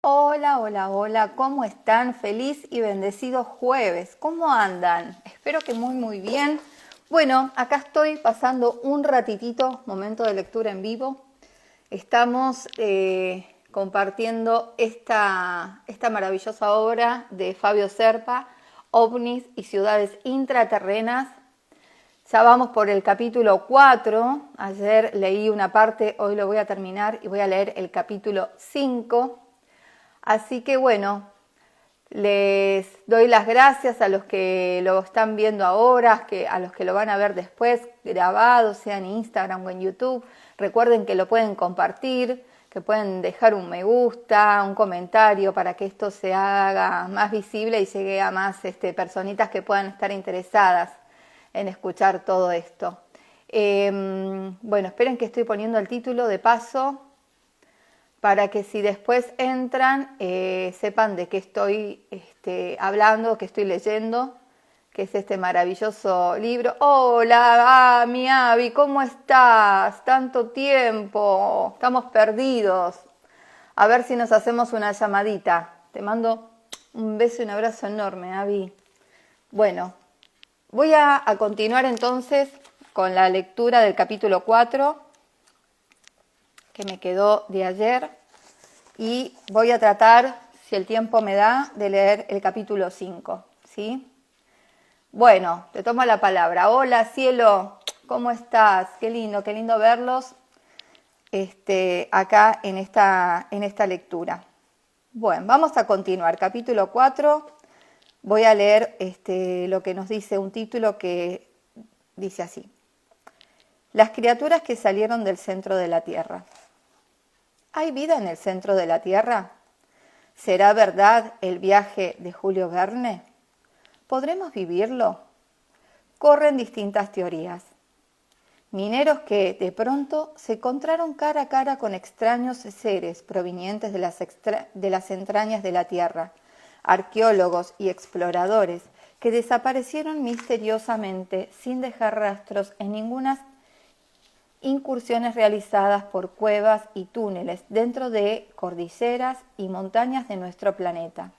Hola, hola, hola, ¿cómo están? Feliz y bendecido jueves. ¿Cómo andan? Espero que muy bien. Bueno, acá estoy pasando un ratitito, momento de lectura en vivo. Estamos compartiendo esta maravillosa obra de Fabio Serpa, OVNIs y ciudades intraterrenas. Ya vamos por el capítulo 4. Ayer leí una parte, hoy lo voy a terminar y voy a leer el capítulo 5. Así que bueno, les doy las gracias a los que lo están viendo ahora, a los que lo van a ver después grabado, sea en Instagram o en YouTube. Recuerden que lo pueden compartir, que pueden dejar un me gusta, un comentario para que esto se haga más visible y llegue a más personitas que puedan estar interesadas en escuchar todo esto. Bueno, esperen que estoy poniendo el título de paso para que si después entran sepan de qué estoy hablando, qué estoy leyendo, que es este maravilloso libro. Hola, mi Avi, ¿cómo estás? Tanto tiempo, estamos perdidos. A ver si nos hacemos una llamadita. Te mando un beso y un abrazo enorme, Avi. Bueno, voy a continuar entonces con la lectura del capítulo 4, que me quedó de ayer, y voy a tratar, si el tiempo me da, de leer el capítulo 5, ¿sí? Bueno, te tomo la palabra. Hola, cielo, ¿cómo estás? Qué lindo verlos acá en esta lectura. Bueno, vamos a continuar. Capítulo 4, voy a leer lo que nos dice un título que dice así: Las criaturas que salieron del centro de la Tierra. ¿Hay vida en el centro de la Tierra? ¿Será verdad el viaje de Julio Verne? ¿Podremos vivirlo? Corren distintas teorías. Mineros que, de pronto, se encontraron cara a cara con extraños seres provenientes de las entrañas de la Tierra, arqueólogos y exploradores que desaparecieron misteriosamente sin dejar rastros en ninguna incursiones realizadas por cuevas y túneles dentro de cordilleras y montañas de nuestro planeta.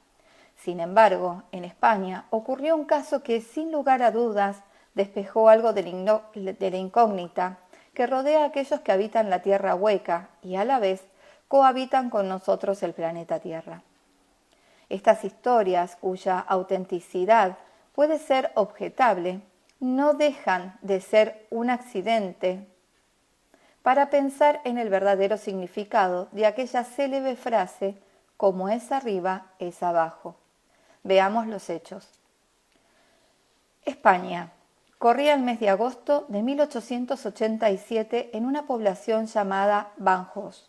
Sin embargo, en España ocurrió un caso que, sin lugar a dudas, despejó algo de la incógnita que rodea a aquellos que habitan la Tierra hueca y, a la vez, cohabitan con nosotros el planeta Tierra. Estas historias, cuya autenticidad puede ser objetable, no dejan de ser un accidente para pensar en el verdadero significado de aquella célebre frase: como es arriba, es abajo. Veamos los hechos. España. Corría el mes de agosto de 1887 en una población llamada Banjos.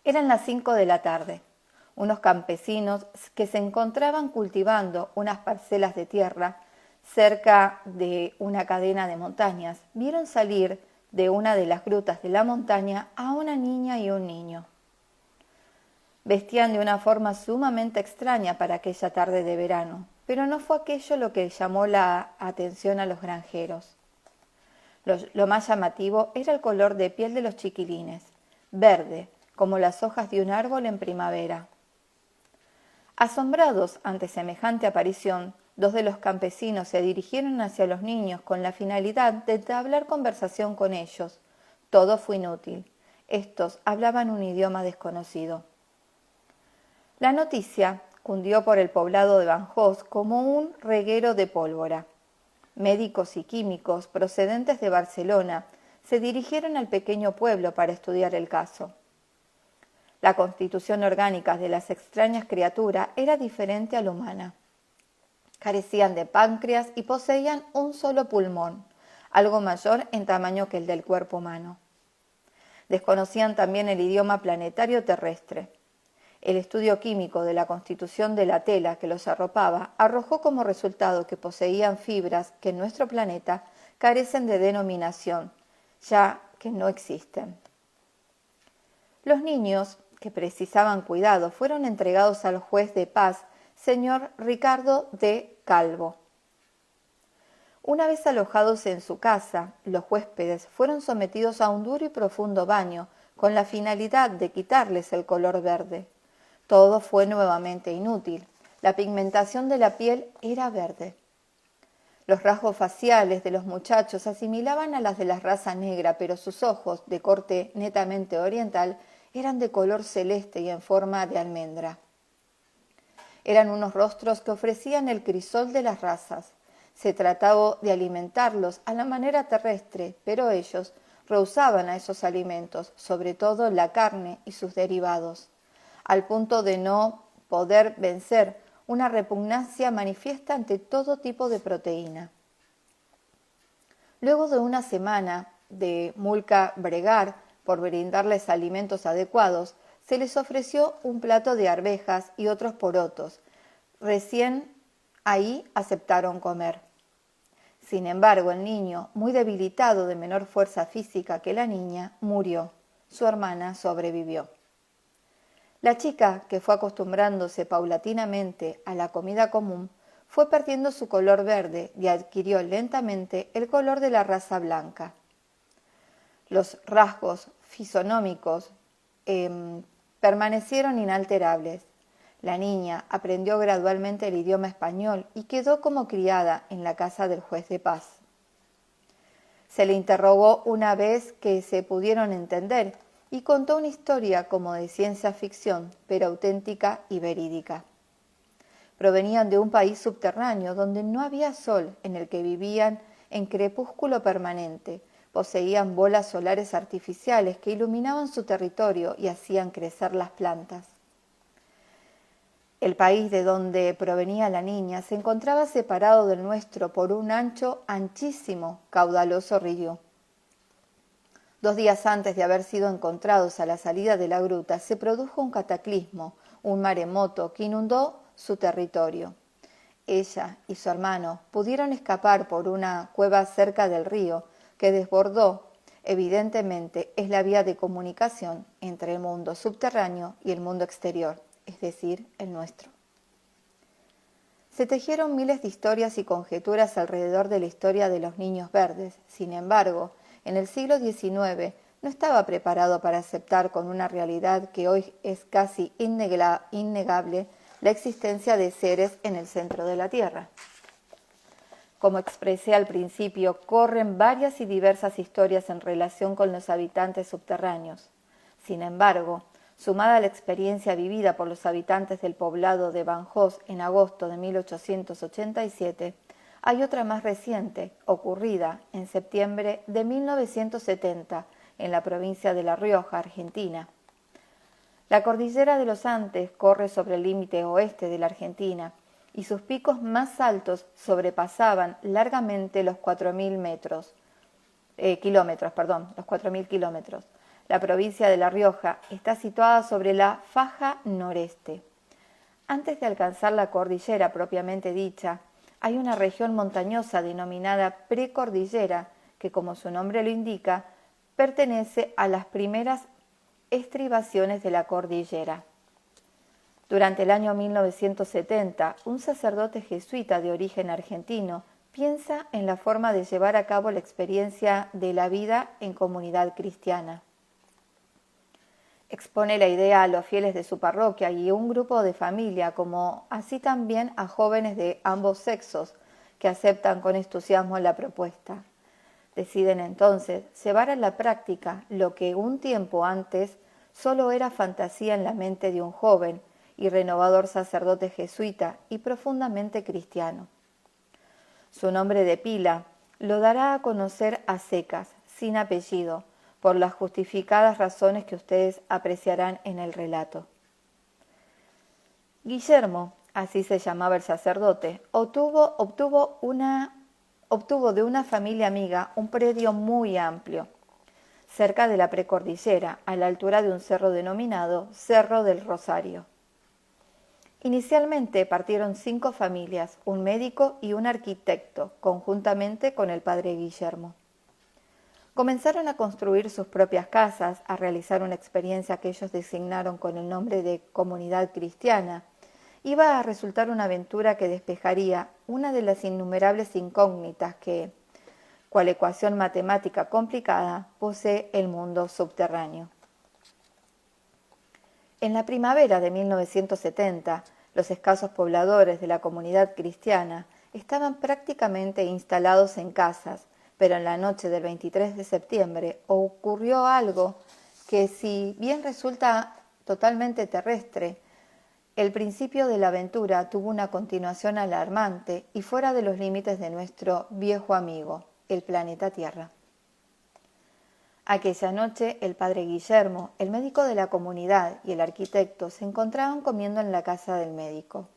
Eran las 5 de la tarde. Unos campesinos que se encontraban cultivando unas parcelas de tierra cerca de una cadena de montañas vieron salir de una de las grutas de la montaña a una niña y un niño. Vestían de una forma sumamente extraña para aquella tarde de verano, pero no fue aquello lo que llamó la atención a los granjeros. Lo más llamativo era el color de piel de los chiquilines, verde, como las hojas de un árbol en primavera. Asombrados ante semejante aparición, dos de los campesinos se dirigieron hacia los niños con la finalidad de entablar conversación con ellos. Todo fue inútil. Estos hablaban un idioma desconocido. La noticia cundió por el poblado de Banjos como un reguero de pólvora. Médicos y químicos procedentes de Barcelona se dirigieron al pequeño pueblo para estudiar el caso. La constitución orgánica de las extrañas criaturas era diferente a la humana. Carecían de páncreas y poseían un solo pulmón, algo mayor en tamaño que el del cuerpo humano. Desconocían también el idioma planetario terrestre. El estudio químico de la constitución de la tela que los arropaba arrojó como resultado que poseían fibras que en nuestro planeta carecen de denominación, ya que no existen. Los niños, que precisaban cuidado, fueron entregados al juez de paz, señor Ricardo de Calvo. Una vez alojados en su casa, los huéspedes fueron sometidos a un duro y profundo baño con la finalidad de quitarles el color verde. Todo fue nuevamente inútil. La pigmentación de la piel era verde. Los rasgos faciales de los muchachos se asimilaban a las de la raza negra, pero sus ojos, de corte netamente oriental, eran de color celeste y en forma de almendra. Eran unos rostros que ofrecían el crisol de las razas. Se trataba de alimentarlos a la manera terrestre, pero ellos rehusaban a esos alimentos, sobre todo la carne y sus derivados, al punto de no poder vencer una repugnancia manifiesta ante todo tipo de proteína. Luego de una semana de Mulca bregar por brindarles alimentos adecuados, se les ofreció un plato de arvejas y otros porotos. Recién ahí aceptaron comer. Sin embargo, el niño, muy debilitado de menor fuerza física que la niña, murió. Su hermana sobrevivió. La chica, que fue acostumbrándose paulatinamente a la comida común, fue perdiendo su color verde y adquirió lentamente el color de la raza blanca. Los rasgos fisonómicos permanecieron inalterables. La niña aprendió gradualmente el idioma español y quedó como criada en la casa del juez de paz. Se le interrogó una vez que se pudieron entender y contó una historia como de ciencia ficción, pero auténtica y verídica. Provenían de un país subterráneo donde no había sol, en el que vivían en crepúsculo permanente. Poseían bolas solares artificiales que iluminaban su territorio y hacían crecer las plantas. El país de donde provenía la niña se encontraba separado del nuestro por un anchísimo, caudaloso río. 2 días antes de haber sido encontrados a la salida de la gruta, se produjo un cataclismo, un maremoto que inundó su territorio. Ella y su hermano pudieron escapar por una cueva cerca del río que desbordó. Evidentemente es la vía de comunicación entre el mundo subterráneo y el mundo exterior, es decir, el nuestro. Se tejieron miles de historias y conjeturas alrededor de la historia de los niños verdes. Sin embargo, en el siglo XIX no estaba preparado para aceptar con una realidad que hoy es casi innegable la existencia de seres en el centro de la Tierra. Como expresé al principio, corren varias y diversas historias en relación con los habitantes subterráneos. Sin embargo, sumada a la experiencia vivida por los habitantes del poblado de Banjos en agosto de 1887, hay otra más reciente, ocurrida en septiembre de 1970 en la provincia de La Rioja, Argentina. La cordillera de los Andes corre sobre el límite oeste de la Argentina y sus picos más altos sobrepasaban largamente los 4.000 kilómetros. La provincia de La Rioja está situada sobre la faja noreste. Antes de alcanzar la cordillera propiamente dicha, hay una región montañosa denominada precordillera que, como su nombre lo indica, pertenece a las primeras estribaciones de la cordillera. Durante el año 1970, un sacerdote jesuita de origen argentino piensa en la forma de llevar a cabo la experiencia de la vida en comunidad cristiana. Expone la idea a los fieles de su parroquia y a un grupo de familia, como así también a jóvenes de ambos sexos que aceptan con entusiasmo la propuesta. Deciden entonces llevar a la práctica lo que un tiempo antes solo era fantasía en la mente de un joven y renovador sacerdote jesuita y profundamente cristiano. Su nombre de pila lo dará a conocer a secas, sin apellido, por las justificadas razones que ustedes apreciarán en el relato. Guillermo, así se llamaba el sacerdote, obtuvo de una familia amiga un predio muy amplio, cerca de la precordillera, a la altura de un cerro denominado Cerro del Rosario. Inicialmente partieron 5 familias, un médico y un arquitecto, conjuntamente con el padre Guillermo. Comenzaron a construir sus propias casas, a realizar una experiencia que ellos designaron con el nombre de comunidad cristiana. Iba a resultar una aventura que despejaría una de las innumerables incógnitas que, cual ecuación matemática complicada, posee el mundo subterráneo. En la primavera de 1970, los escasos pobladores de la comunidad cristiana estaban prácticamente instalados en casas, pero en la noche del 23 de septiembre ocurrió algo que, si bien resulta totalmente terrestre, el principio de la aventura tuvo una continuación alarmante y fuera de los límites de nuestro viejo amigo, el planeta Tierra. Aquella noche el padre Guillermo, el médico de la comunidad, y el arquitecto se encontraban comiendo en la casa del médico.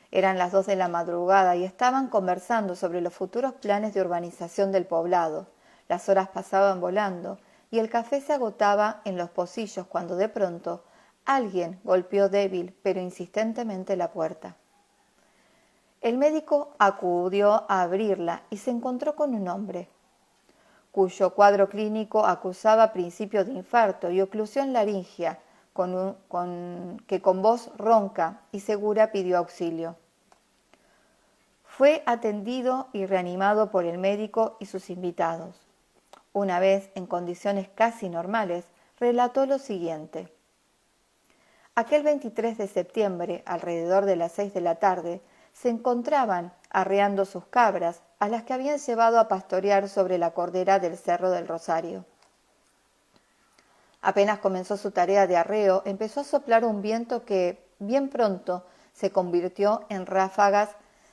Eran las 2 de la madrugada y estaban conversando sobre los futuros planes de urbanización del poblado. Las horas pasaban volando y el café se agotaba en los pocillos cuando de pronto alguien golpeó débil pero insistentemente la puerta. El médico acudió a abrirla y se encontró con un hombre, cuyo cuadro clínico acusaba principios de infarto y oclusión laringea, que con voz ronca y segura pidió auxilio. Fue atendido y reanimado por el médico y sus invitados. Una vez en condiciones casi normales, relató lo siguiente. Aquel 23 de septiembre, alrededor de las 6 de la tarde, se encontraban arreando sus cabras, a las que habían llevado a pastorear sobre la cordera del Cerro del Rosario. Apenas comenzó su tarea de arreo, empezó a soplar un viento que, bien pronto, se convirtió en ráfagas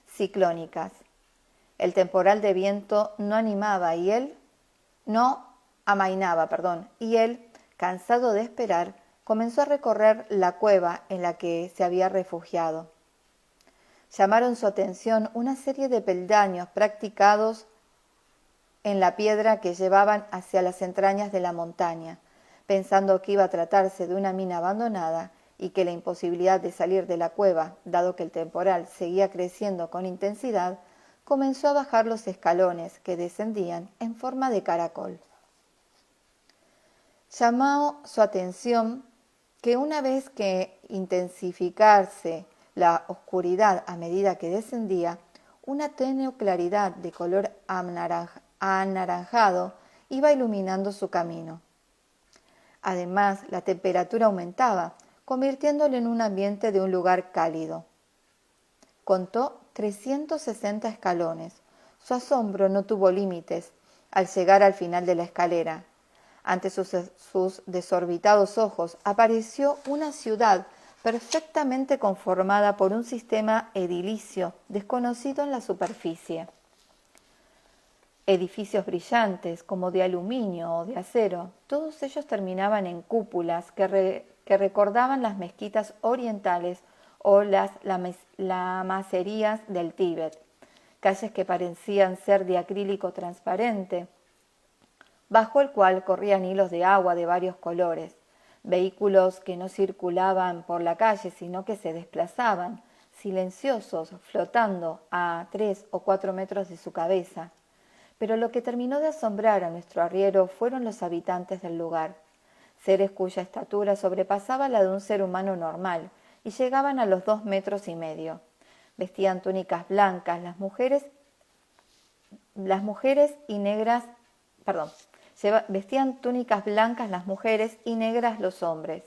ciclónicas. El temporal de viento no amainaba, y él, cansado de esperar, comenzó a recorrer la cueva en la que se había refugiado. Llamaron su atención una serie de peldaños practicados en la piedra que llevaban hacia las entrañas de la montaña. Pensando que iba a tratarse de una mina abandonada y que la imposibilidad de salir de la cueva, dado que el temporal seguía creciendo con intensidad, comenzó a bajar los escalones que descendían en forma de caracol. Llamó su atención que una vez que intensificarse la oscuridad a medida que descendía, una tenue claridad de color anaranjado iba iluminando su camino. Además, la temperatura aumentaba, convirtiéndolo en un ambiente de un lugar cálido. Contó 360 escalones. Su asombro no tuvo límites al llegar al final de la escalera. Ante sus desorbitados ojos apareció una ciudad perfectamente conformada por un sistema edilicio desconocido en la superficie. Edificios brillantes, como de aluminio o de acero, todos ellos terminaban en cúpulas que recordaban las mezquitas orientales o las lamacerías del Tíbet, calles que parecían ser de acrílico transparente, bajo el cual corrían hilos de agua de varios colores, vehículos que no circulaban por la calle, sino que se desplazaban, silenciosos, flotando a 3 o 4 metros de su cabeza. Pero lo que terminó de asombrar a nuestro arriero fueron los habitantes del lugar, seres cuya estatura sobrepasaba la de un ser humano normal y llegaban a los 2,5 metros. Vestían túnicas blancas vestían túnicas blancas las mujeres y negras los hombres.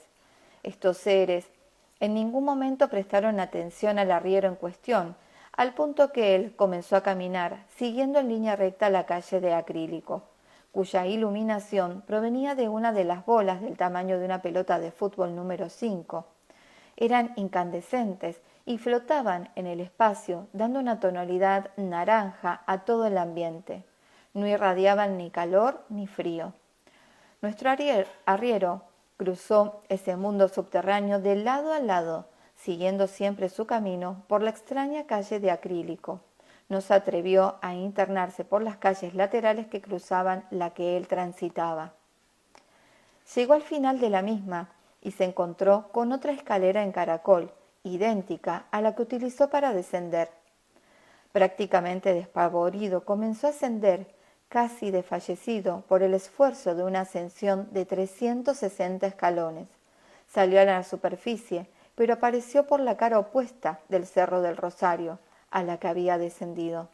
Estos seres en ningún momento prestaron atención al arriero en cuestión, al punto que él comenzó a caminar, siguiendo en línea recta la calle de acrílico, cuya iluminación provenía de una de las bolas del tamaño de una pelota de fútbol número 5. Eran incandescentes y flotaban en el espacio, dando una tonalidad naranja a todo el ambiente. No irradiaban ni calor ni frío. Nuestro arriero cruzó ese mundo subterráneo de lado a lado, siguiendo siempre su camino por la extraña calle de acrílico. No se atrevió a internarse por las calles laterales que cruzaban la que él transitaba. Llegó al final de la misma y se encontró con otra escalera en caracol, idéntica a la que utilizó para descender. Prácticamente despavorido, comenzó a ascender, casi desfallecido por el esfuerzo de una ascensión de 360 escalones. Salió a la superficie, pero apareció por la cara opuesta del Cerro del Rosario, a la que había descendido.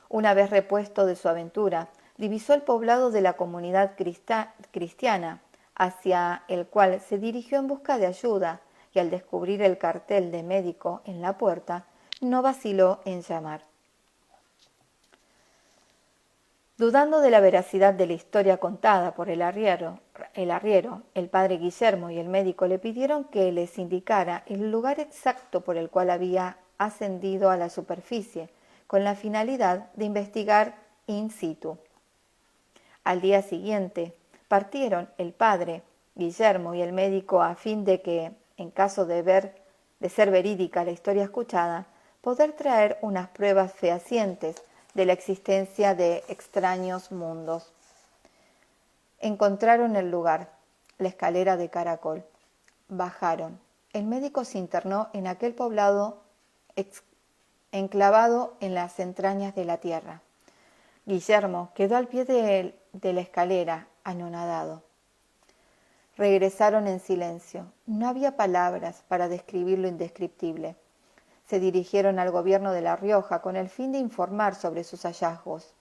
Una vez repuesto de su aventura, divisó el poblado de la comunidad cristiana, hacia el cual se dirigió en busca de ayuda y al descubrir el cartel de médico en la puerta, no vaciló en llamar. Dudando de la veracidad de la historia contada por el arriero, el padre Guillermo y el médico le pidieron que les indicara el lugar exacto por el cual había ascendido a la superficie, con la finalidad de investigar in situ. Al día siguiente, partieron el padre Guillermo y el médico a fin de que, en caso de ser verídica la historia escuchada, poder traer unas pruebas fehacientes de la existencia de extraños mundos. Encontraron el lugar, la escalera de caracol. Bajaron. El médico se internó en aquel poblado enclavado en las entrañas de la tierra. Guillermo quedó al pie de la escalera, anonadado. Regresaron en silencio. No había palabras para describir lo indescriptible. Se dirigieron al gobierno de La Rioja con el fin de informar sobre sus hallazgos.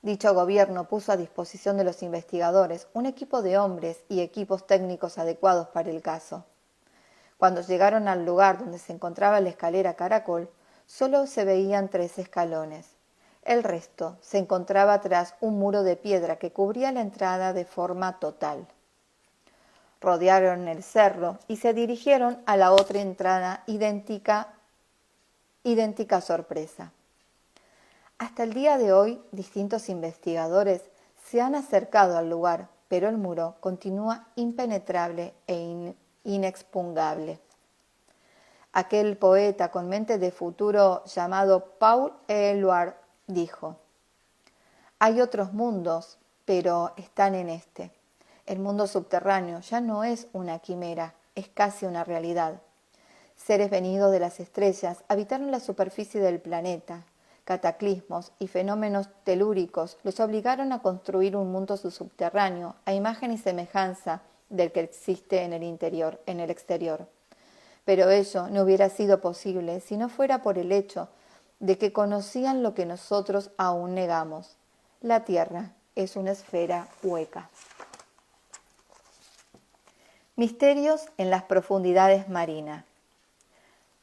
Dicho gobierno puso a disposición de los investigadores un equipo de hombres y equipos técnicos adecuados para el caso. Cuando llegaron al lugar donde se encontraba la escalera caracol, solo se veían 3 escalones. El resto se encontraba tras un muro de piedra que cubría la entrada de forma total. Rodearon el cerro y se dirigieron a la otra entrada idéntica sorpresa. Hasta el día de hoy, distintos investigadores se han acercado al lugar, pero el muro continúa impenetrable e inexpugnable. Aquel poeta con mente de futuro llamado Paul Éluard dijo: «Hay otros mundos, pero están en este. El mundo subterráneo ya no es una quimera, es casi una realidad. Seres venidos de las estrellas habitaron la superficie del planeta. Cataclismos y fenómenos telúricos los obligaron a construir un mundo subterráneo a imagen y semejanza del que existe en el exterior. Pero ello no hubiera sido posible si no fuera por el hecho de que conocían lo que nosotros aún negamos. La Tierra es una esfera hueca». Misterios en las profundidades marinas.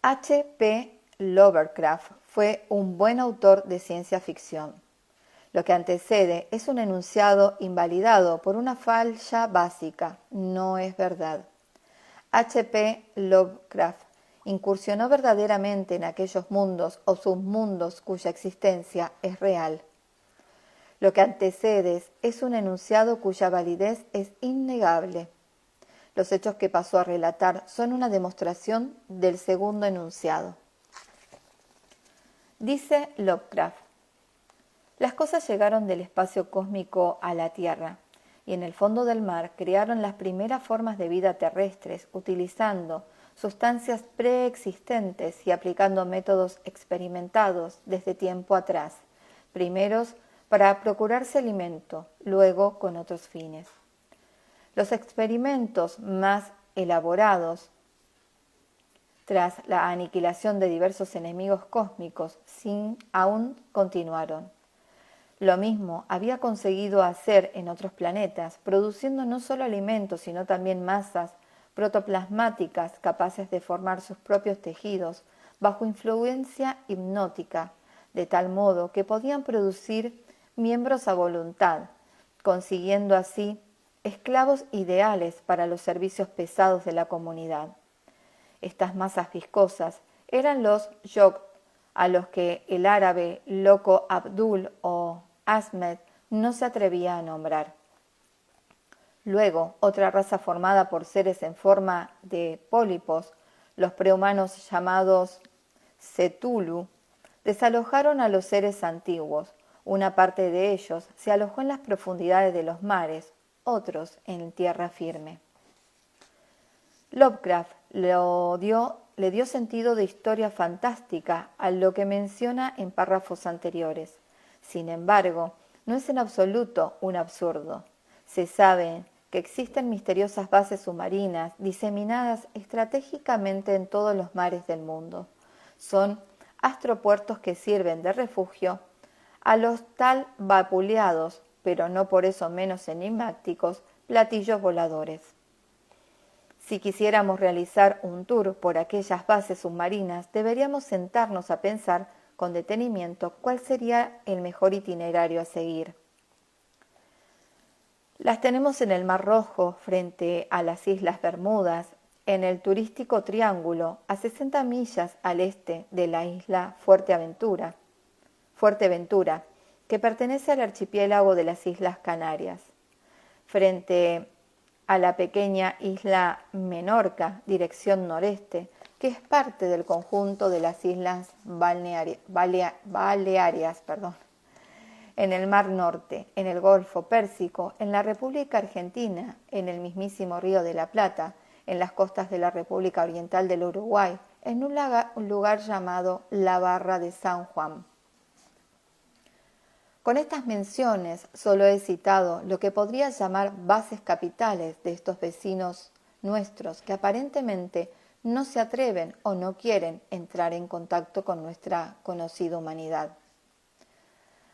H.P. Lovecraft fue un buen autor de ciencia ficción. Lo que antecede es un enunciado invalidado por una falla básica, no es verdad. H.P. Lovecraft incursionó verdaderamente en aquellos mundos o submundos cuya existencia es real. Lo que antecede es un enunciado cuya validez es innegable. Los hechos que pasó a relatar son una demostración del segundo enunciado. Dice Lovecraft: «Las cosas llegaron del espacio cósmico a la Tierra, y en el fondo del mar crearon las primeras formas de vida terrestres, utilizando sustancias preexistentes y aplicando métodos experimentados desde tiempo atrás, primeros para procurarse alimento, luego con otros fines. Los experimentos más elaborados tras la aniquilación de diversos enemigos cósmicos aún continuaron. Lo mismo había conseguido hacer en otros planetas, produciendo no solo alimentos, sino también masas protoplasmáticas capaces de formar sus propios tejidos bajo influencia hipnótica, de tal modo que podían producir miembros a voluntad, consiguiendo así esclavos ideales para los servicios pesados de la comunidad. Estas masas viscosas eran los yogh, a los que el árabe loco Abdul o Ahmed no se atrevía a nombrar. Luego, otra raza formada por seres en forma de pólipos, los prehumanos llamados Cthulhu, desalojaron a los seres antiguos. Una parte de ellos se alojó en las profundidades de los mares, otros en tierra firme. Lovecraft le dio sentido de historia fantástica a lo que menciona en párrafos anteriores. Sin embargo, no es en absoluto un absurdo. Se sabe que existen misteriosas bases submarinas diseminadas estratégicamente en todos los mares del mundo. Son astropuertos que sirven de refugio a los tal vapuleados, pero no por eso menos enigmáticos, platillos voladores. Si quisiéramos realizar un tour por aquellas bases submarinas, deberíamos sentarnos a pensar con detenimiento cuál sería el mejor itinerario a seguir. Las tenemos en el Mar Rojo, frente a las Islas Bermudas, en el turístico Triángulo, a 60 millas al este de la isla Fuerteventura, que pertenece al archipiélago de las Islas Canarias, frente a la pequeña isla Menorca, dirección noreste, que es parte del conjunto de las Islas Baleares, en el Mar Norte, en el Golfo Pérsico, en la República Argentina, en el mismísimo Río de la Plata, en las costas de la República Oriental del Uruguay, en un lugar llamado la Barra de San Juan. Con estas menciones solo he citado lo que podría llamar bases capitales de estos vecinos nuestros que aparentemente no se atreven o no quieren entrar en contacto con nuestra conocida humanidad.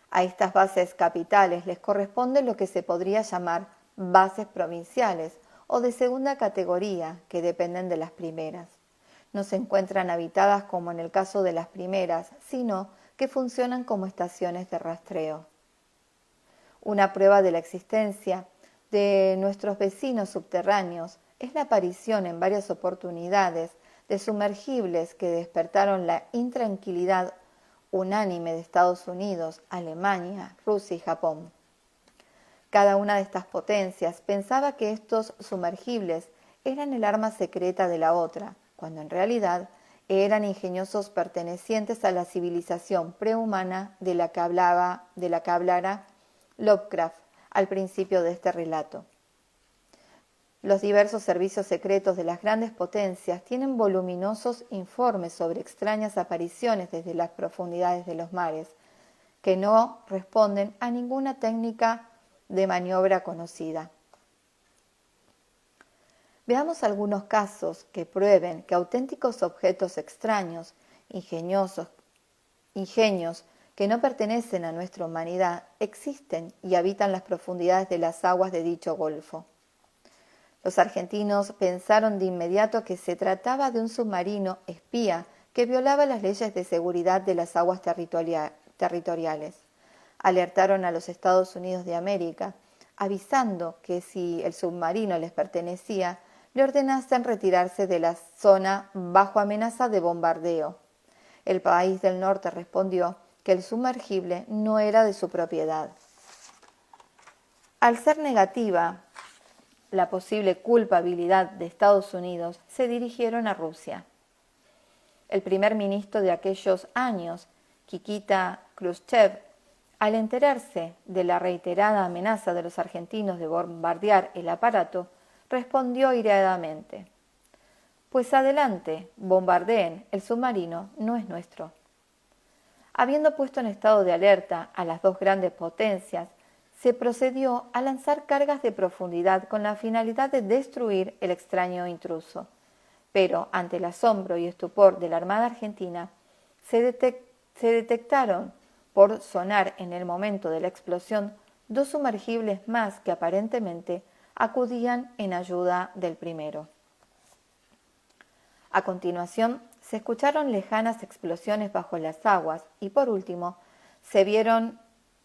A estas bases capitales les corresponde lo que se podría llamar bases provinciales o de segunda categoría que dependen de las primeras. No se encuentran habitadas como en el caso de las primeras, sino que funcionan como estaciones de rastreo. Una prueba de la existencia de nuestros vecinos subterráneos es la aparición en varias oportunidades de sumergibles que despertaron la intranquilidad unánime de Estados Unidos, Alemania, Rusia y Japón. Cada una de estas potencias pensaba que estos sumergibles eran el arma secreta de la otra, cuando en realidad eran ingeniosos pertenecientes a la civilización prehumana de la que hablara Lovecraft al principio de este relato. Los diversos servicios secretos de las grandes potencias tienen voluminosos informes sobre extrañas apariciones desde las profundidades de los mares, que no responden a ninguna técnica de maniobra conocida. Veamos algunos casos que prueben que auténticos objetos extraños, ingenios que no pertenecen a nuestra humanidad, existen y habitan las profundidades de las aguas de dicho golfo. Los argentinos pensaron de inmediato que se trataba de un submarino espía que violaba las leyes de seguridad de las aguas territoriales. Alertaron a los Estados Unidos de América, avisando que si el submarino les pertenecía, le ordenasen retirarse de la zona bajo amenaza de bombardeo. El país del norte respondió que el sumergible no era de su propiedad. Al ser negativa la posible culpabilidad de Estados Unidos, se dirigieron a Rusia. El primer ministro de aquellos años, Nikita Khrushchev, al enterarse de la reiterada amenaza de los argentinos de bombardear el aparato, respondió airadamente: «Pues adelante, bombardeen, el submarino no es nuestro». Habiendo puesto en estado de alerta a las dos grandes potencias, se procedió a lanzar cargas de profundidad con la finalidad de destruir el extraño intruso. Pero, ante el asombro y estupor de la Armada Argentina, se detectaron, por sonar en el momento de la explosión, dos sumergibles más que aparentemente acudían en ayuda del primero. A continuación, se escucharon lejanas explosiones bajo las aguas y, por último, se vieron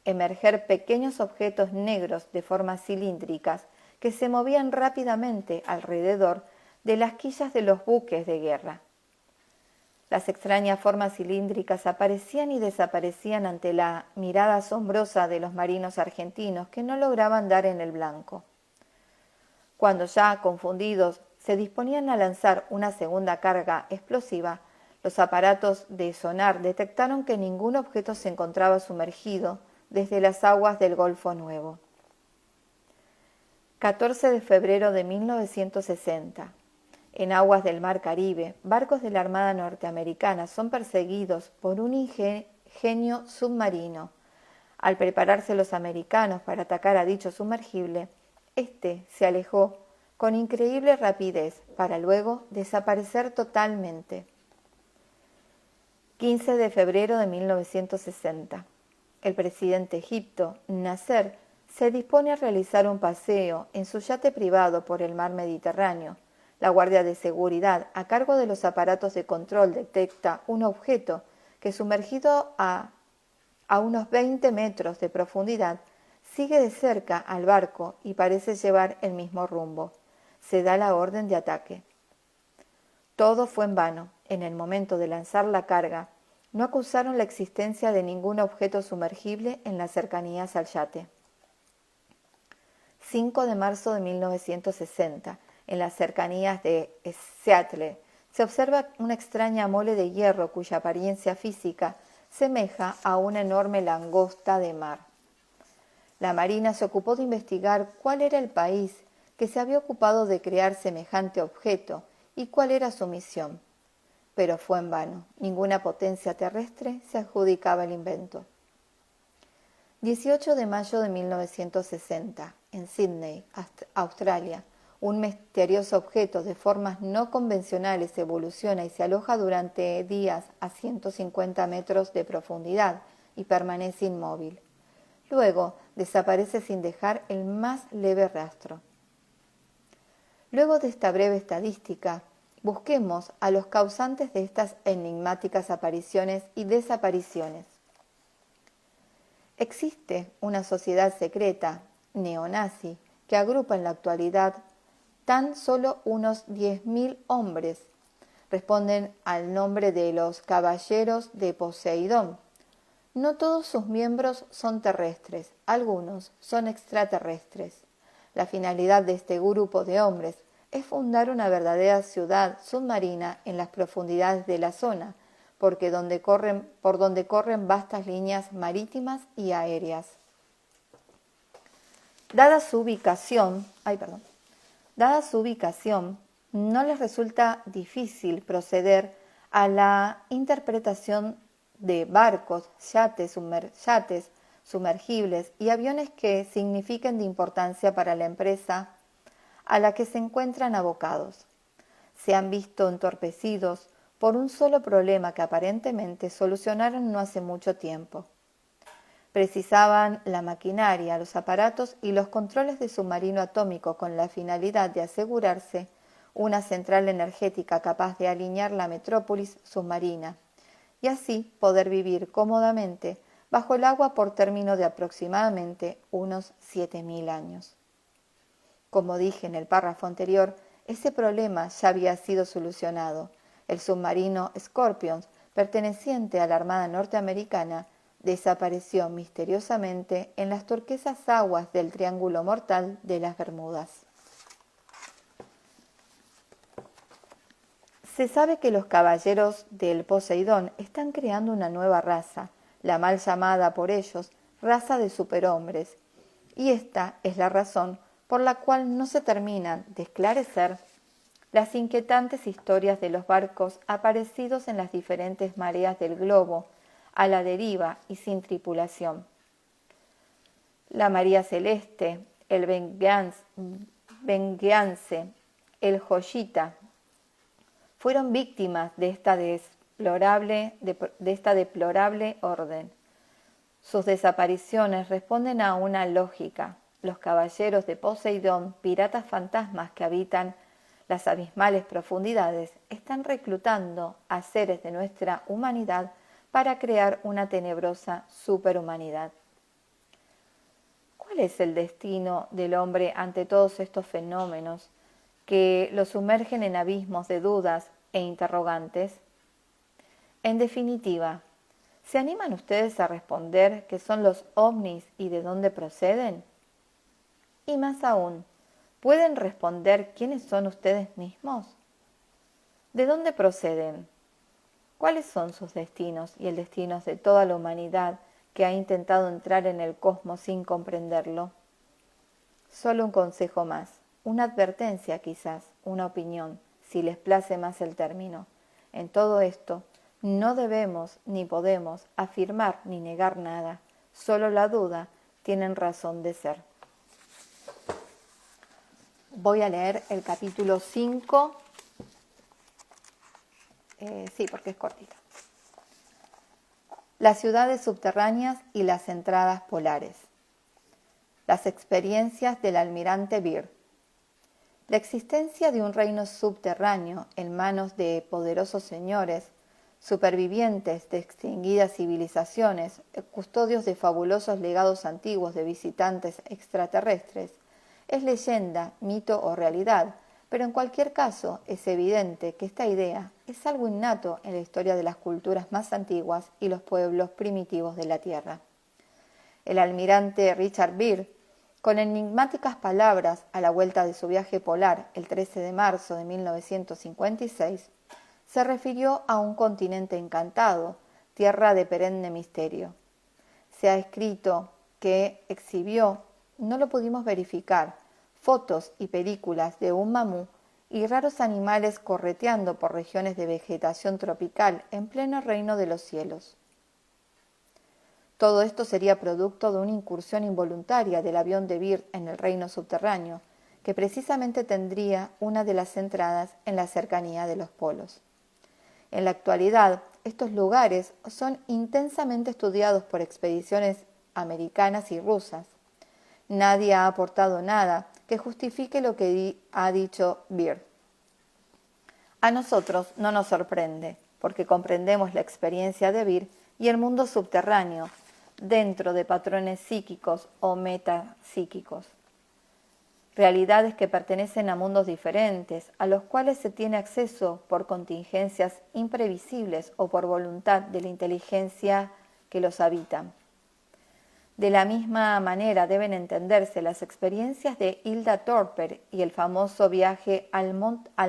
emerger pequeños objetos negros de formas cilíndricas que se movían rápidamente alrededor de las quillas de los buques de guerra. Las extrañas formas cilíndricas aparecían y desaparecían ante la mirada asombrosa de los marinos argentinos que no lograban dar en el blanco. Cuando ya confundidos se disponían a lanzar una segunda carga explosiva, los aparatos de sonar detectaron que ningún objeto se encontraba sumergido desde las aguas del Golfo Nuevo. 14 de febrero de 1960. En aguas del Mar Caribe, barcos de la Armada norteamericana son perseguidos por un ingenio submarino. Al prepararse los americanos para atacar a dicho sumergible, este se alejó con increíble rapidez para luego desaparecer totalmente. 15 de febrero de 1960. El presidente egipto Nasser se dispone a realizar un paseo en su yate privado por el mar Mediterráneo. La guardia de seguridad, a cargo de los aparatos de control, detecta un objeto que, sumergido a unos 20 metros de profundidad, sigue de cerca al barco y parece llevar el mismo rumbo. Se da la orden de ataque. Todo fue en vano. En el momento de lanzar la carga, no acusaron la existencia de ningún objeto sumergible en las cercanías al yate. 5 de marzo de 1960, en las cercanías de Seattle, se observa una extraña mole de hierro cuya apariencia física semeja a una enorme langosta de mar. La Marina se ocupó de investigar cuál era el país que se había ocupado de crear semejante objeto y cuál era su misión. Pero fue en vano. Ninguna potencia terrestre se adjudicaba el invento. 18 de mayo de 1960, en Sydney, Australia, un misterioso objeto de formas no convencionales evoluciona y se aloja durante días a 150 metros de profundidad y permanece inmóvil. Luego desaparece sin dejar el más leve rastro. Luego de esta breve estadística, busquemos a los causantes de estas enigmáticas apariciones y desapariciones. Existe una sociedad secreta, neonazi, que agrupa en la actualidad tan solo unos 10.000 hombres. Responden al nombre de los Caballeros de Poseidón. No todos sus miembros son terrestres, algunos son extraterrestres. La finalidad de este grupo de hombres es fundar una verdadera ciudad submarina en las profundidades de la zona, por donde corren vastas líneas marítimas y aéreas. Dada su ubicación, no les resulta difícil proceder a la interpretación de barcos, yates sumergibles y aviones que signifiquen de importancia para la empresa a la que se encuentran abocados. Se han visto entorpecidos por un solo problema que aparentemente solucionaron no hace mucho tiempo. Precisaban la maquinaria, los aparatos y los controles de submarino atómico con la finalidad de asegurarse una central energética capaz de alinear la metrópolis submarina y así poder vivir cómodamente bajo el agua por término de aproximadamente unos 7.000 años. Como dije en el párrafo anterior, ese problema ya había sido solucionado. El submarino Scorpion, perteneciente a la Armada norteamericana, desapareció misteriosamente en las turquesas aguas del Triángulo Mortal de las Bermudas. Se sabe que los caballeros del Poseidón están creando una nueva raza, la mal llamada por ellos raza de superhombres, y esta es la razón por la cual no se terminan de esclarecer las inquietantes historias de los barcos aparecidos en las diferentes mareas del globo, a la deriva y sin tripulación. La María Celeste, el Vengeance, el Joyita, fueron víctimas de esta deplorable orden. Sus desapariciones responden a una lógica. Los caballeros de Poseidón, piratas fantasmas que habitan las abismales profundidades, están reclutando a seres de nuestra humanidad para crear una tenebrosa superhumanidad. ¿Cuál es el destino del hombre ante todos estos fenómenos que lo sumergen en abismos de dudas e interrogantes? En definitiva, ¿se animan ustedes a responder qué son los ovnis y de dónde proceden? Y más aún, ¿pueden responder quiénes son ustedes mismos? ¿De dónde proceden? ¿Cuáles son sus destinos y el destino de toda la humanidad que ha intentado entrar en el cosmos sin comprenderlo? Solo un consejo más, una advertencia quizás, una opinión, si les place más el término. En todo esto, no debemos ni podemos afirmar ni negar nada, solo la duda tiene razón de ser. Voy a leer el capítulo 5, porque es cortito. Las ciudades subterráneas y las entradas polares. las experiencias del almirante Byrd. La existencia de un reino subterráneo en manos de poderosos señores, supervivientes de extinguidas civilizaciones, custodios de fabulosos legados antiguos de visitantes extraterrestres, es leyenda, mito o realidad, pero en cualquier caso es evidente que esta idea es algo innato en la historia de las culturas más antiguas y los pueblos primitivos de la Tierra. El almirante Richard Byrd, con enigmáticas palabras a la vuelta de su viaje polar el 13 de marzo de 1956, se refirió a un continente encantado, tierra de perenne misterio. Se ha escrito que exhibió, no lo pudimos verificar, fotos y películas de un mamú y raros animales correteando por regiones de vegetación tropical en pleno reino de los cielos. Todo esto sería producto de una incursión involuntaria del avión de Byrd en el reino subterráneo, que precisamente tendría una de las entradas en la cercanía de los polos. En la actualidad, estos lugares son intensamente estudiados por expediciones americanas y rusas. Nadie ha aportado nada que justifique lo que ha dicho Byrd. A nosotros no nos sorprende, porque comprendemos la experiencia de Byrd y el mundo subterráneo, dentro de patrones psíquicos o metapsíquicos. Realidades que pertenecen a mundos diferentes, a los cuales se tiene acceso por contingencias imprevisibles o por voluntad de la inteligencia que los habitan. De la misma manera deben entenderse las experiencias de Hilda Thorper y el famoso viaje al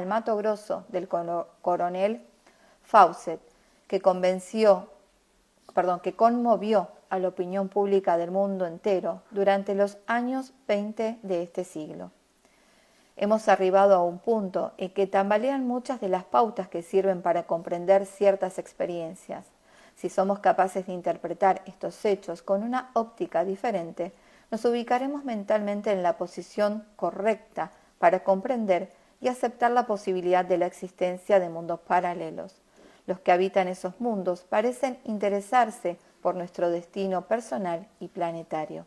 Mato Grosso del coronel Fawcett, que conmovió a la opinión pública del mundo entero durante los años 20 de este siglo. Hemos arribado a un punto en que tambalean muchas de las pautas que sirven para comprender ciertas experiencias. Si somos capaces de interpretar estos hechos con una óptica diferente, nos ubicaremos mentalmente en la posición correcta para comprender y aceptar la posibilidad de la existencia de mundos paralelos. Los que habitan esos mundos parecen interesarse por nuestro destino personal y planetario.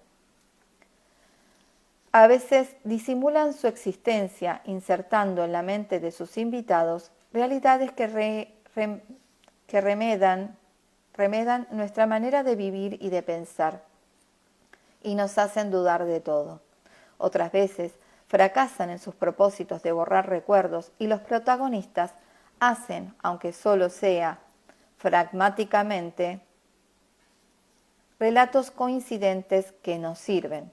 A veces disimulan su existencia insertando en la mente de sus invitados realidades que remedan nuestra manera de vivir y de pensar y nos hacen dudar de todo. Otras veces fracasan en sus propósitos de borrar recuerdos y los protagonistas hacen, aunque solo sea pragmáticamente, relatos coincidentes que nos sirven.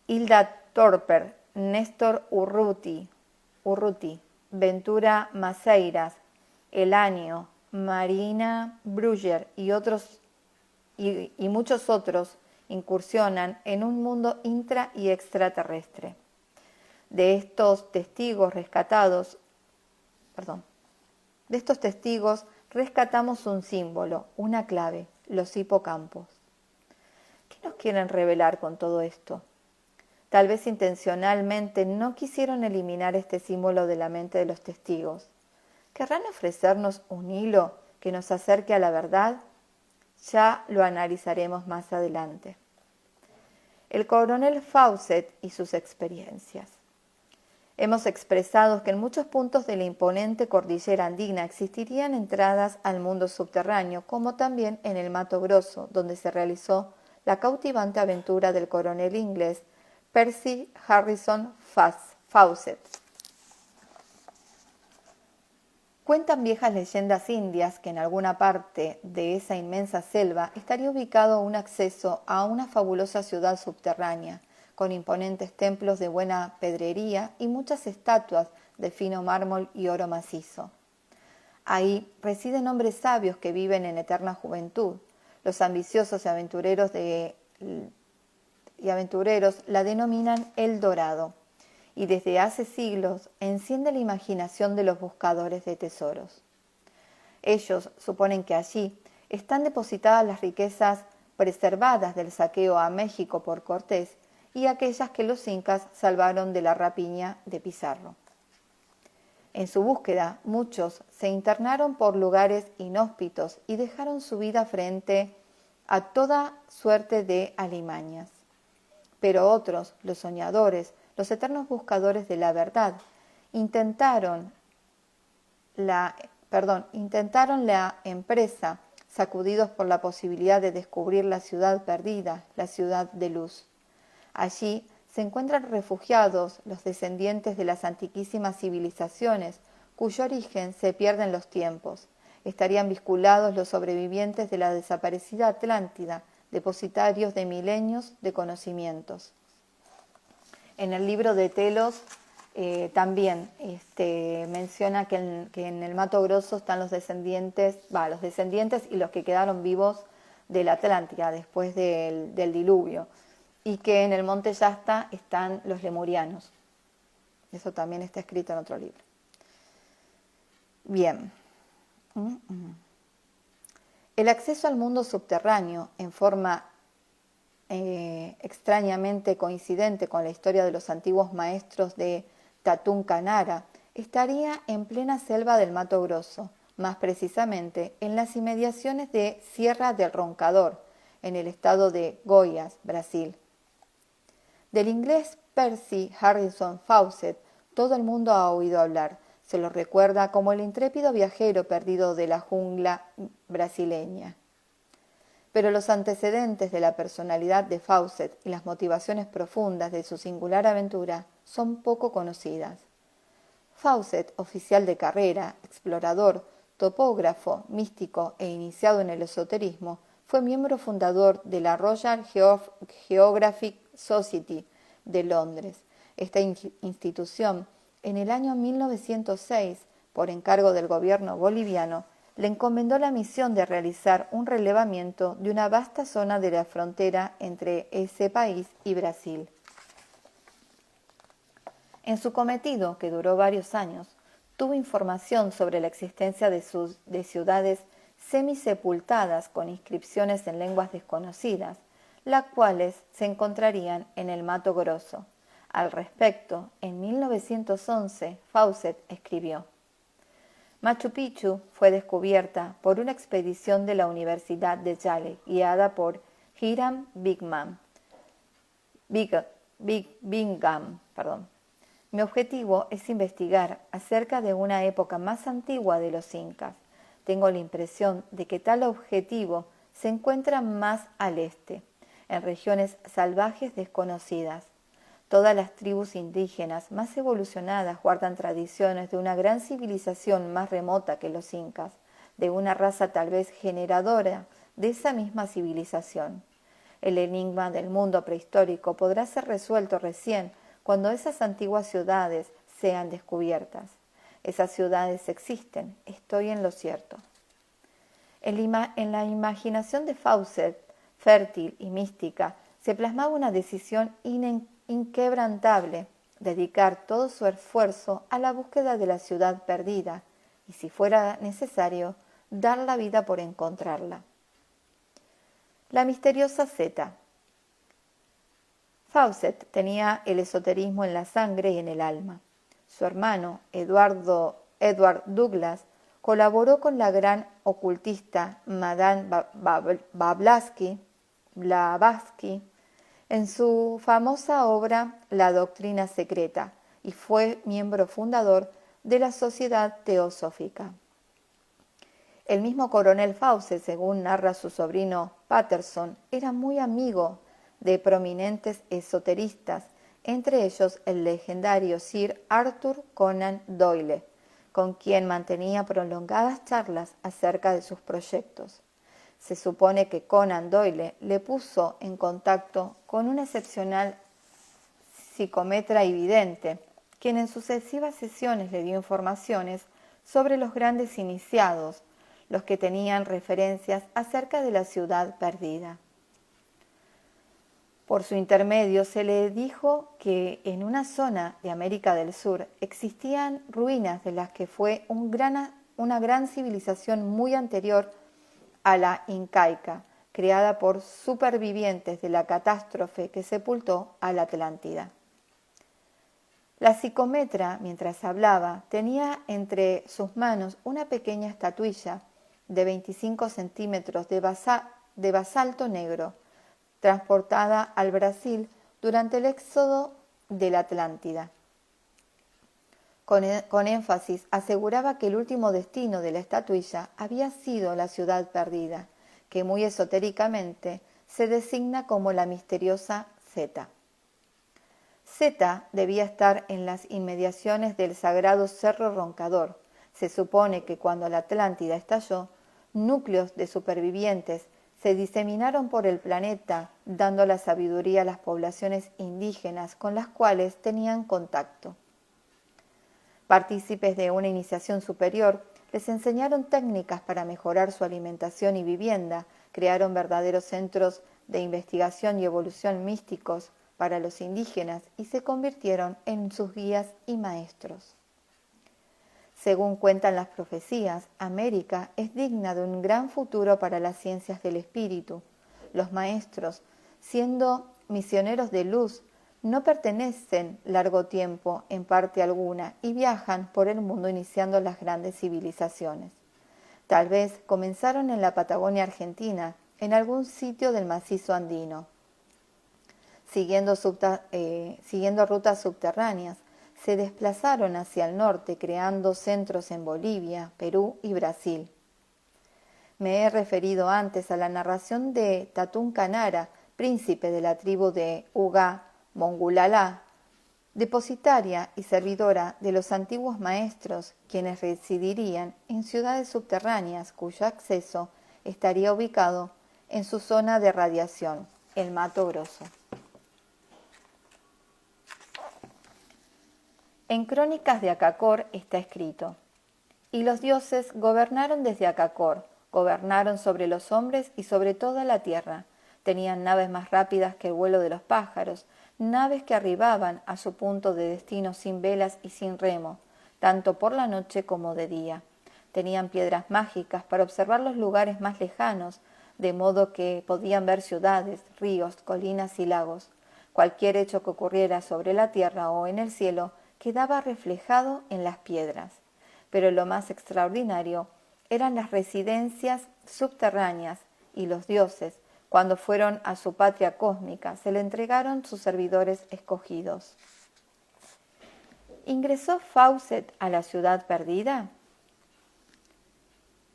Hilda Thorper, Néstor Urruti, Ventura Maceiras, Elanio, Marina Brugger y muchos otros incursionan en un mundo intra y extraterrestre. De estos testigos rescatamos un símbolo, una clave, los hipocampos. ¿Qué nos quieren revelar con todo esto? Tal vez intencionalmente no quisieron eliminar este símbolo de la mente de los testigos. ¿Querrán ofrecernos un hilo que nos acerque a la verdad? Ya lo analizaremos más adelante. El coronel Fawcett y sus experiencias. Hemos expresado que en muchos puntos de la imponente cordillera andina existirían entradas al mundo subterráneo, como también en el Mato Grosso, donde se realizó la cautivante aventura del coronel inglés Percy Harrison Fawcett. Cuentan viejas leyendas indias que en alguna parte de esa inmensa selva estaría ubicado un acceso a una fabulosa ciudad subterránea, con imponentes templos de buena pedrería y muchas estatuas de fino mármol y oro macizo. Ahí residen hombres sabios que viven en eterna juventud. Los ambiciosos y aventureros la denominan El Dorado, y desde hace siglos enciende la imaginación de los buscadores de tesoros. Ellos suponen que allí están depositadas las riquezas preservadas del saqueo a México por Cortés y aquellas que los incas salvaron de la rapiña de Pizarro. En su búsqueda, muchos se internaron por lugares inhóspitos y dejaron su vida frente a toda suerte de alimañas. Pero otros, los soñadores, los eternos buscadores de la verdad, intentaron la empresa, sacudidos por la posibilidad de descubrir la ciudad perdida, la ciudad de luz. Allí se encuentran refugiados los descendientes de las antiquísimas civilizaciones, cuyo origen se pierde en los tiempos. Estarían vinculados los sobrevivientes de la desaparecida Atlántida, depositarios de milenios de conocimientos. En el libro de Telos también menciona que en el Mato Grosso están los descendientes y los que quedaron vivos de la Atlántida después del diluvio, y que en el Monte Yasta están los lemurianos. Eso también está escrito en otro libro. Bien. El acceso al mundo subterráneo en forma extrañamente coincidente con la historia de los antiguos maestros de Tatún Canara estaría en plena selva del Mato Grosso, más precisamente en las inmediaciones de Sierra del Roncador, en el estado de Goiás, Brasil. Del inglés Percy Harrison Fawcett todo el mundo ha oído hablar. Se lo recuerda como el intrépido viajero perdido de la jungla brasileña. Pero los antecedentes de la personalidad de Fawcett y las motivaciones profundas de su singular aventura son poco conocidas. Fawcett, oficial de carrera, explorador, topógrafo, místico e iniciado en el esoterismo, fue miembro fundador de la Royal Geographic Society de Londres. Esta institución, en el año 1906, por encargo del gobierno boliviano, le encomendó la misión de realizar un relevamiento de una vasta zona de la frontera entre ese país y Brasil. En su cometido, que duró varios años, tuvo información sobre la existencia de ciudades semisepultadas con inscripciones en lenguas desconocidas, las cuales se encontrarían en el Mato Grosso. Al respecto, en 1911, Fawcett escribió: Machu Picchu fue descubierta por una expedición de la Universidad de Yale, guiada por Hiram Bingham. Mi objetivo es investigar acerca de una época más antigua de los incas. Tengo la impresión de que tal objetivo se encuentra más al este, en regiones salvajes desconocidas. Todas las tribus indígenas más evolucionadas guardan tradiciones de una gran civilización más remota que los incas, de una raza tal vez generadora de esa misma civilización. El enigma del mundo prehistórico podrá ser resuelto recién cuando esas antiguas ciudades sean descubiertas. Esas ciudades existen, estoy en lo cierto. En la imaginación de Fawcett, fértil y mística, se plasmaba una decisión inquebrantable: dedicar todo su esfuerzo a la búsqueda de la ciudad perdida y, si fuera necesario, dar la vida por encontrarla. La misteriosa Zeta. Fawcett tenía el esoterismo en la sangre y en el alma. Su hermano, Edward Douglas, colaboró con la gran ocultista Madame Blavatsky en su famosa obra La Doctrina Secreta, y fue miembro fundador de la Sociedad Teosófica. El mismo coronel Fawcett, según narra su sobrino Patterson, era muy amigo de prominentes esoteristas, entre ellos el legendario Sir Arthur Conan Doyle, con quien mantenía prolongadas charlas acerca de sus proyectos. Se supone que Conan Doyle le puso en contacto con un excepcional psicometra y vidente, quien en sucesivas sesiones le dio informaciones sobre los grandes iniciados, los que tenían referencias acerca de la ciudad perdida. Por su intermedio se le dijo que en una zona de América del Sur existían ruinas de las que fue una gran civilización muy anterior a la incaica, creada por supervivientes de la catástrofe que sepultó a la Atlántida. La psicometra, mientras hablaba, tenía entre sus manos una pequeña estatuilla de 25 centímetros de basalto negro, transportada al Brasil durante el éxodo de la Atlántida. Con énfasis aseguraba que el último destino de la estatuilla había sido la ciudad perdida, que muy esotéricamente se designa como la misteriosa Zeta. Zeta debía estar en las inmediaciones del sagrado Cerro Roncador. Se supone que cuando la Atlántida estalló, núcleos de supervivientes se diseminaron por el planeta, dando la sabiduría a las poblaciones indígenas con las cuales tenían contacto. Partícipes de una iniciación superior, les enseñaron técnicas para mejorar su alimentación y vivienda, crearon verdaderos centros de investigación y evolución místicos para los indígenas y se convirtieron en sus guías y maestros. Según cuentan las profecías, América es digna de un gran futuro para las ciencias del espíritu. Los maestros, siendo misioneros de luz, no pertenecen largo tiempo en parte alguna y viajan por el mundo iniciando las grandes civilizaciones. Tal vez comenzaron en la Patagonia Argentina, en algún sitio del macizo andino. Siguiendo rutas subterráneas, se desplazaron hacia el norte creando centros en Bolivia, Perú y Brasil. Me he referido antes a la narración de Tatún Canara, príncipe de la tribu de Uga Mongulala, depositaria y servidora de los antiguos maestros, quienes residirían en ciudades subterráneas cuyo acceso estaría ubicado en su zona de radiación, el Mato Grosso. En Crónicas de Acacor está escrito: y los dioses gobernaron desde Acacor, gobernaron sobre los hombres y sobre toda la tierra. Tenían naves más rápidas que el vuelo de los pájaros, naves que arribaban a su punto de destino sin velas y sin remo, tanto por la noche como de día. Tenían piedras mágicas para observar los lugares más lejanos, de modo que podían ver ciudades, ríos, colinas y lagos. Cualquier hecho que ocurriera sobre la tierra o en el cielo quedaba reflejado en las piedras. Pero lo más extraordinario eran las residencias subterráneas y los dioses, cuando fueron a su patria cósmica, se le entregaron sus servidores escogidos. ¿Ingresó Fawcett a la ciudad perdida?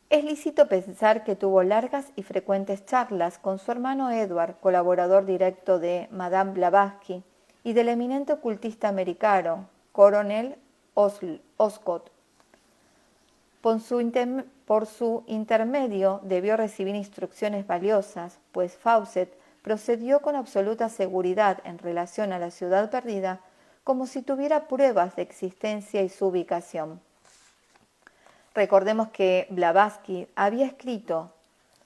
Es lícito pensar que tuvo largas y frecuentes charlas con su hermano Edward, colaborador directo de Madame Blavatsky, y del eminente ocultista americano, Coronel Oscott. Por su intermedio debió recibir instrucciones valiosas, pues Fawcett procedió con absoluta seguridad en relación a la ciudad perdida, como si tuviera pruebas de existencia y su ubicación. Recordemos que Blavatsky había escrito: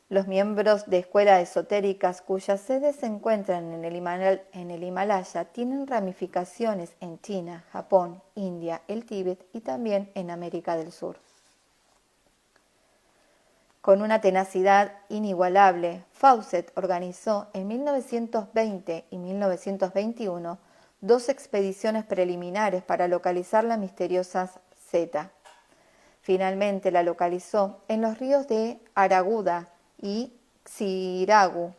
los miembros de escuelas esotéricas cuyas sedes se encuentran en el Himalaya tienen ramificaciones en China, Japón, India, el Tíbet y también en América del Sur. Con una tenacidad inigualable, Fawcett organizó en 1920 y 1921 dos expediciones preliminares para localizar la misteriosa Zeta. Finalmente la localizó en los ríos de Araguda y Xiragu,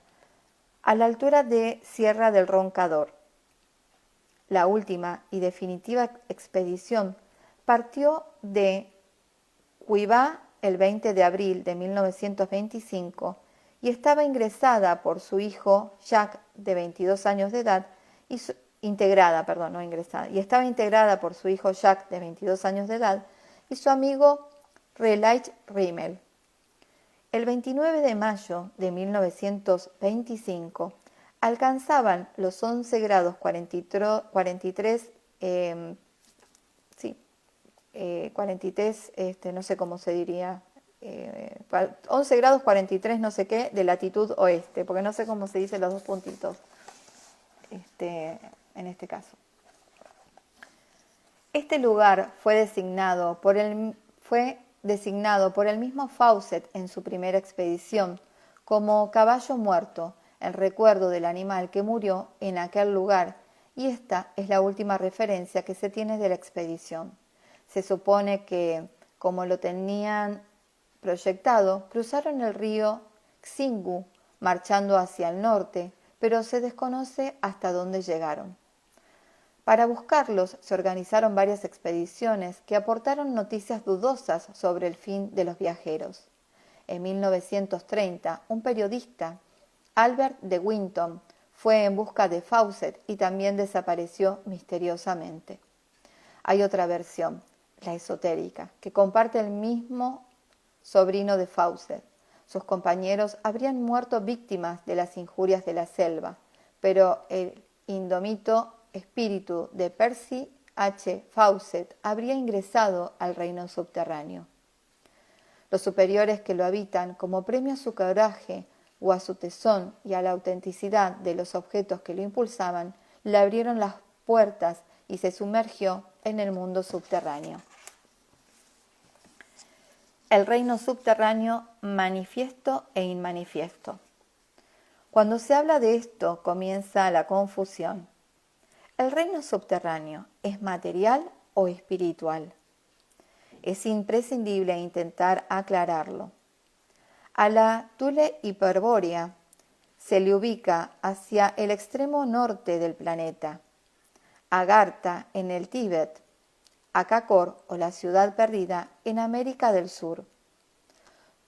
a la altura de Sierra del Roncador. La última y definitiva expedición partió de Cuibá el 20 de abril de 1925 y estaba integrada por su hijo Jacques, de 22 años de edad, y su amigo Relais Rimmel. El 29 de mayo de 1925 alcanzaban los 11 grados 43, no sé cómo se diría, 11 grados 43 no sé qué de latitud oeste, porque no sé cómo se dice los dos puntitos en este caso. Este lugar fue designado por el mismo Fawcett en su primera expedición como Caballo Muerto, en recuerdo del animal que murió en aquel lugar, y esta es la última referencia que se tiene de la expedición. Se supone que, como lo tenían proyectado, cruzaron el río Xingu marchando hacia el norte, pero se desconoce hasta dónde llegaron. Para buscarlos se organizaron varias expediciones que aportaron noticias dudosas sobre el fin de los viajeros. En 1930, un periodista, Albert de Winton, fue en busca de Fawcett y también desapareció misteriosamente. Hay otra versión, la esotérica, que comparte el mismo sobrino de Fawcett. Sus compañeros habrían muerto víctimas de las injurias de la selva, pero el indómito espíritu de Percy H. Fawcett habría ingresado al reino subterráneo. Los superiores que lo habitan, como premio a su coraje o a su tesón y a la autenticidad de los objetos que lo impulsaban, le abrieron las puertas y se sumergió en el mundo subterráneo. El reino subterráneo manifiesto e inmanifiesto. Cuando se habla de esto comienza la confusión. ¿El reino subterráneo es material o espiritual? Es imprescindible intentar aclararlo. A la Thule Hiperbórea se le ubica hacia el extremo norte del planeta, Agartha en el Tíbet, Akakor o la ciudad perdida en América del Sur.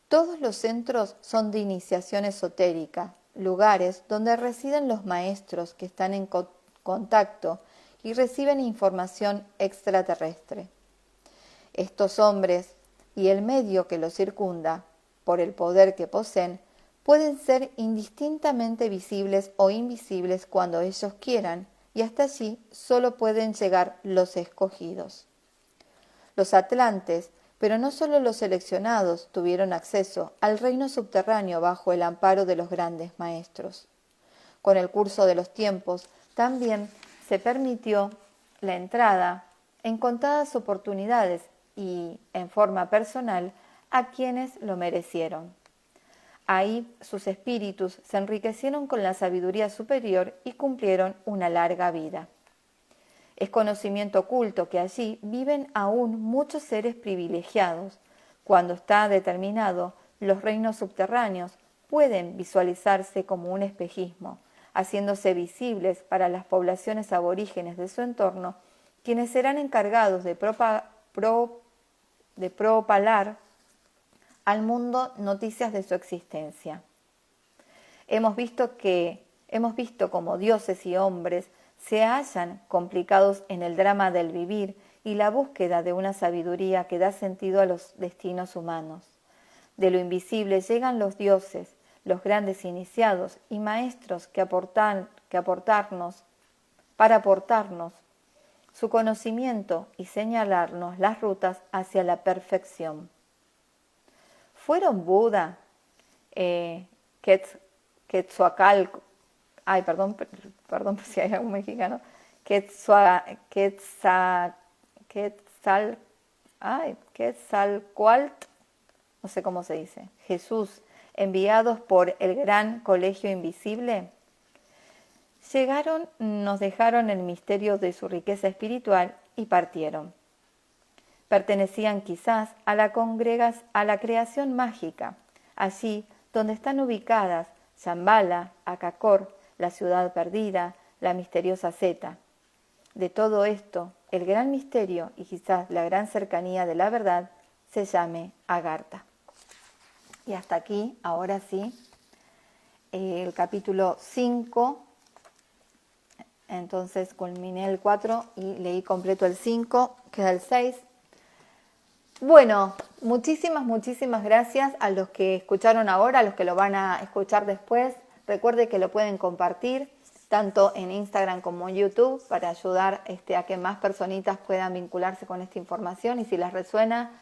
Todos los centros son de iniciación esotérica, lugares donde residen los maestros que están en contacto y reciben información extraterrestre. Estos hombres y el medio que los circunda, por el poder que poseen, pueden ser indistintamente visibles o invisibles cuando ellos quieran, y hasta allí solo pueden llegar los escogidos. Los atlantes, pero no solo los seleccionados, tuvieron acceso al reino subterráneo bajo el amparo de los grandes maestros. Con el curso de los tiempos, también se permitió la entrada en contadas oportunidades y en forma personal a quienes lo merecieron. Ahí sus espíritus se enriquecieron con la sabiduría superior y cumplieron una larga vida. Es conocimiento oculto que allí viven aún muchos seres privilegiados. Cuando está determinado, los reinos subterráneos pueden visualizarse como un espejismo, haciéndose visibles para las poblaciones aborígenes de su entorno, quienes serán encargados de propalar al mundo noticias de su existencia. Hemos visto como dioses y hombres se hallan complicados en el drama del vivir y la búsqueda de una sabiduría que da sentido a los destinos humanos. De lo invisible llegan los dioses, los grandes iniciados y maestros para aportarnos su conocimiento y señalarnos las rutas hacia la perfección. ¿Fueron Buda, Quetzalcóatl, perdón si hay algún mexicano, Quetzalcóatl, no sé cómo se dice, Jesús, enviados por el gran colegio invisible? Llegaron, nos dejaron el misterio de su riqueza espiritual y partieron. Pertenecían quizás a la creación mágica, allí donde están ubicadas Shambhala, Akakor, la ciudad perdida, la misteriosa Zeta. De todo esto, el gran misterio y quizás la gran cercanía de la verdad se llame Agartha. Y hasta aquí, ahora sí, el capítulo 5. Entonces culminé el 4 y leí completo el 5, queda el 6. Bueno, muchísimas gracias a los que escucharon ahora, a los que lo van a escuchar después. Recuerde que lo pueden compartir tanto en Instagram como en YouTube para ayudar a que más personitas puedan vincularse con esta información, y si les resuena,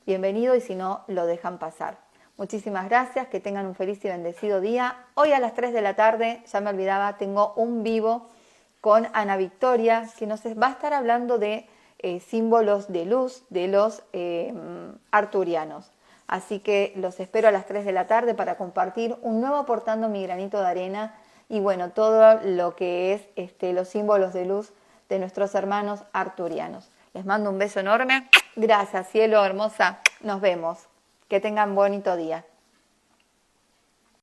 bienvenido, y si no, lo dejan pasar. Muchísimas gracias, que tengan un feliz y bendecido día. Hoy a las 3 de la tarde, ya me olvidaba, tengo un vivo con Ana Victoria, que nos va a estar hablando de símbolos de luz de los arturianos. Así que los espero a las 3 de la tarde para compartir un nuevo Aportando mi granito de arena y bueno, todo lo que es los símbolos de luz de nuestros hermanos arturianos. Les mando un beso enorme. Gracias, cielo hermosa. Nos vemos. Que tengan bonito día.